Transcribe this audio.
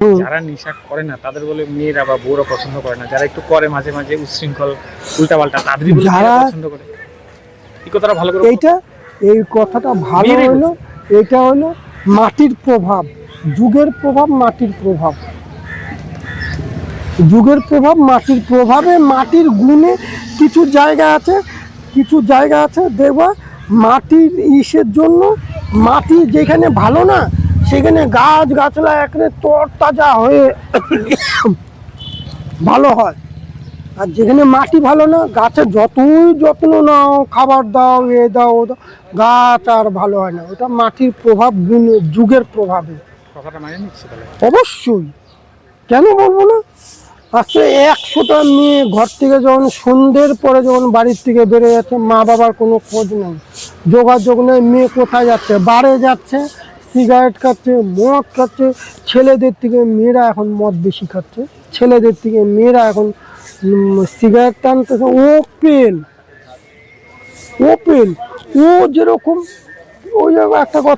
যারা নেশা করে না তাদের বলে মেয়েরা বা বউরা পছন্দ করে না, যারা একটু করে মাঝে মাঝে উচ্ছৃঙ্খল উল্টাপাল্টা তাদেরই বলে যারা পছন্দ করে। এই কথাটা ভালো করে এই কথাটা ভালো হলো, এটা হলো মাটির প্রভাব, যুগের প্রভাব, মাটির প্রভাব, যুগের প্রভাব, মাটির প্রভাবে, মাটির গুণে কিছু জায়গা আছে দেখবা মাটির ইসের জন্য, মাটি যেখানে ভালো না সেখানে গাছ গাছলা এখানে তরতাজা হয়ে ভালো হয়, আর যেখানে মাটি ভালো না গাছের যতই যত্ন নাও, খাবার দাও, এ দাও ও দাও, গাছ আর ভালো হয় না। ওটা মাটির প্রভাব, গুণে, যুগের প্রভাবে। কথাটা মানে নিচ্ছে তাহলে? অবশ্যই, কেন বলবো না। আজকে 100টা মেয়ে ঘর থেকে যখন সন্ধ্যের পরে যখন বাড়ির থেকে বেরিয়ে যাচ্ছে, মা বাবার কোনো খোঁজ নেই, যোগাযোগ নেই, মেয়ে কোথায় যাচ্ছে, বারে যাচ্ছে, সিগারেট খাচ্ছে, মদ খাচ্ছে। ছেলেদের থেকে মেয়েরা এখন মদ বেশি খাচ্ছে, ছেলেদের থেকে মেয়েরা এখন সিগারেট টানতেছে। ওপেন ও যেরকম, ওই একটা কথা